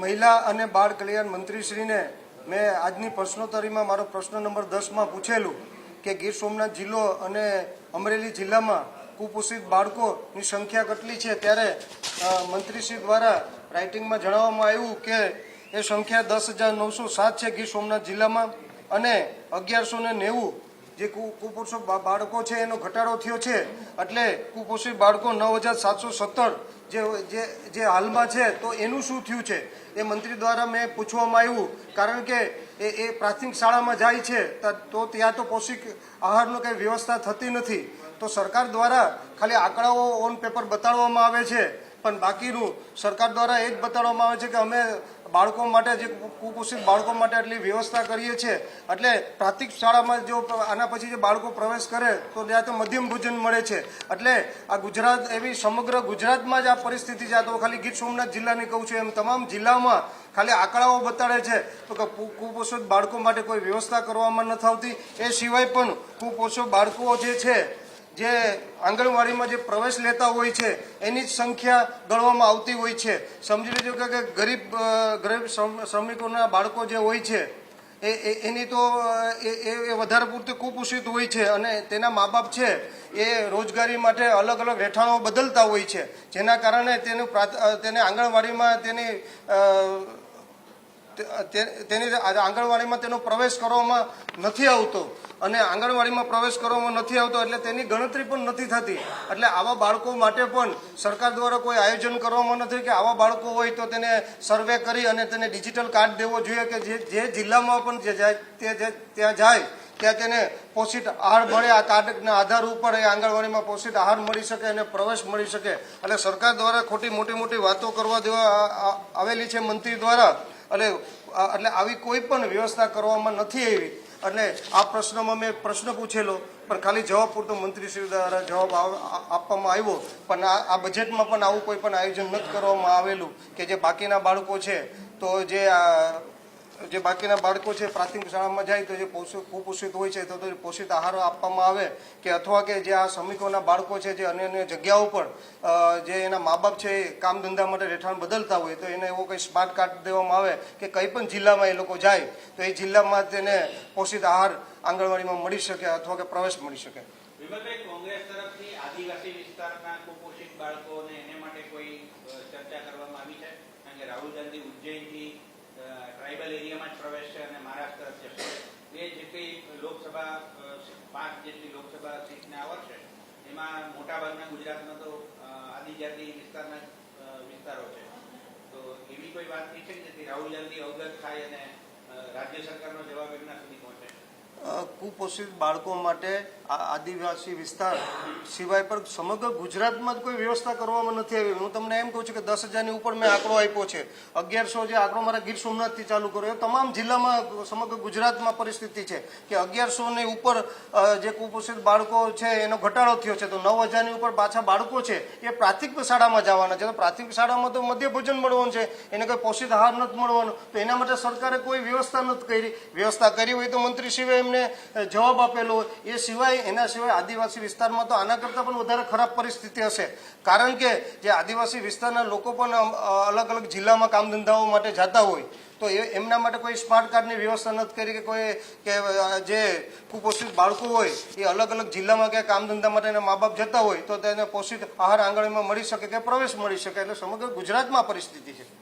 મહિલા અને બાળ કલ્યાણ મંત્રીશ્રીને મેં આજની પ્રશ્નોત્તરીમાં મારો પ્રશ્ન નંબર 10માં પૂછેલું કે ગીર સોમનાથ જિલ્લો અને અમરેલી જિલ્લામાં કુપોષિત બાળકોની સંખ્યા કેટલી છે, ત્યારે મંત્રીશ્રી દ્વારા રાઇટિંગમાં જણાવવામાં આવ્યું કે એ સંખ્યા 10,907 છે ગીર સોમનાથ જિલ્લામાં, અને 1190 જે કુપોષિત બાળકો છે એનો ઘટાડો થયો છે, એટલે કુપોષિત બાળકો 9,717 જે હાલમાં છે. તો એનું શું થયું છે એ મંત્રી દ્વારા મેં પૂછવામાં આવ્યું, કારણ કે એ પ્રાથમિક શાળામાં જાય છે તો ત્યાં તો પૌષ્ટિક આહારનો કંઈ વ્યવસ્થા થતી નથી. તો સરકાર દ્વારા ખાલી આંકડાઓ ઓન પેપર બતાડવામાં આવે છે, પણ બાકીનું સરકાર દ્વારા એ જ બતાડવામાં આવે છે કે અમે બાળકો માટે, જે કુપોષિત બાળકો માટે આટલી વ્યવસ્થા કરીએ છીએ. એટલે પ્રાથમિક શાળામાં જો આના પછી જે બાળકો પ્રવેશ કરે તો ત્યાં તો મધ્યમ ભોજન મળે છે. એટલે આ ગુજરાત, એવી સમગ્ર ગુજરાતમાં જ આ પરિસ્થિતિ છે. તો ખાલી ગીર સોમનાથ જિલ્લાની કહું છું, એમ તમામ જિલ્લામાં ખાલી આંકડાઓ બતાડે છે તો કે કુપોષિત બાળકો માટે કોઈ વ્યવસ્થા કરવામાં નથી આવતી. એ સિવાય પણ કુપોષિત બાળકો જે આંગણવાડીમાં જે પ્રવેશ લેતા હોય છે એની જ સંખ્યા ગણવામાં આવતી હોય છે. સમજી લેજો કે ગરીબ શ્રમિકોના બાળકો જે હોય છે એની તો એ વધારે પૂરતી કુપોષિત હોય છે, અને તેના મા બાપ છે એ રોજગારી માટે અલગ અલગ રહેઠાણો બદલતા હોય છે, જેના કારણે તેને આંગણવાડીમાં આંગણવાડીમાં તેનો પ્રવેશ કરવામાં નથી આવતો, અને આંગણવાડીમાં પ્રવેશ કરવામાં નથી આવતો એટલે તેની ગણતરી પણ નથી થતી. એટલે આવા બાળકો માટે પણ સરકાર દ્વારા કોઈ આયોજન કરવામાં નથી કે આવા બાળકો હોય તો તેને સર્વે કરી અને તેને ડિજિટલ કાર્ડ દેવો જોઈએ કે જે જિલ્લામાં પણ ત્યાં જાય ત્યાં તેને પોષિત આહાર મળે. આ કાર્ડના આધાર ઉપર એ આંગણવાડીમાં પોષિત આહાર મળી શકે અને પ્રવેશ મળી શકે. એટલે સરકાર દ્વારા ખોટી મોટી વાતો કરવા દેવા આવેલી છે મંત્રી દ્વારા, એટલે આવી કોઈ પણ વ્યવસ્થા કરવામાં નથી આવી. એટલે આ પ્રશ્નમાં મેં પ્રશ્ન પૂછેલો, પણ ખાલી જવાબ પૂરતો મંત્રીશ્રી દ્વારા જવાબ આપવામાં આવ્યો, પણ આ બજેટમાં પણ આવું કોઈ પણ આયોજન નથી કરવામાં આવેલું કે જે બાકીના બાળકો છે, તો જે બાકીના બાળકો છે પ્રાથમિક શાળામાં જાય તો જે કુપોષિત હોય છે તો પોષિત આહાર આપવામાં આવે, કે અથવા કે જે આ શ્રમિકોના બાળકો છે જે અન્ય જગ્યાઓ પર જે એના મા બાપ છે એ કામ ધંધા માટે રહેઠાણ બદલતા હોય તો એને એવો કંઈ સ્માર્ટ કાર્ડ દેવામાં આવે કે કંઈ પણ જિલ્લામાં એ લોકો જાય તો એ જિલ્લામાં તેને પોષિત આહાર આંગણવાડીમાં મળી શકે અથવા કે પ્રવેશ મળી શકે. કોંગ્રેસ તરફથી આદિવાસી વિસ્તારના કુપોષિત બાળકોને એને માટે કોઈ ચર્ચા કરવામાં આવી છે? કારણ કે રાહુલ ગાંધી ઉજ્જૈનથી ટ્રાઇબલ એરિયામાં જ પ્રવેશ છે અને મહારાષ્ટ્ર તરફ જશે. એ જેટલી લોકસભા 5 જેટલી લોકસભા સીટને આવશે એમાં મોટાભાગના ગુજરાતમાં તો આદિજાતિ વિસ્તારના વિસ્તારો છે. તો એવી કોઈ વાત થઈ છે કે જેથી રાહુલ ગાંધી અવગત થાય અને રાજ્ય સરકારનો જવાબ એમના સુધી પહોંચે? કુપોષિત બાળકો માટે આદિવાસી વિસ્તાર સિવાય પણ સમગ્ર ગુજરાતમાં જ કોઈ વ્યવસ્થા કરવામાં નથી આવી. હું તમને એમ કહું છું કે 10,000ની ઉપર મેં આંકડો આપ્યો છે. 1100 જે આંકડો મારા ગીર સોમનાથથી ચાલુ કર્યો, એ તમામ જિલ્લામાં સમગ્ર ગુજરાતમાં પરિસ્થિતિ છે કે 1100ની ઉપર જે કુપોષિત બાળકો છે એનો ઘટાડો થયો છે. તો 9,000ની ઉપર પાછા બાળકો છે એ પ્રાથમિક શાળામાં જવાના છે. તો પ્રાથમિક શાળામાં તો મધ્ય ભોજન મળવાનું છે, એને કોઈ પોષિત આહાર નથી મળવાનો. તો એના માટે સરકારે કોઈ વ્યવસ્થા નથી કરી. વ્યવસ્થા કરી હોય તો મંત્રીશ્રીએ એમને જવાબ આપેલો. એ સિવાય એના સિવાય આદિવાસી વિસ્તારમાં તો આના કરતાં પણ વધારે ખરાબ પરિસ્થિતિ હશે, કારણ કે જે આદિવાસી વિસ્તારના લોકો પણ અલગ અલગ જિલ્લામાં કામ ધંધાઓ માટે જતા હોય તો એમના માટે કોઈ સ્માર્ટ કાર્ડની વ્યવસ્થા નથી કરી કે જે કુપોષિત બાળકો હોય એ અલગ અલગ જિલ્લામાં કે કામ ધંધા માટે એના મા બાપ જતા હોય તો તેને પોષિત આહાર આંગણવાડીમાં મળી શકે કે પ્રવેશ મળી શકે. એટલે સમગ્ર ગુજરાતમાં પરિસ્થિતિ છે.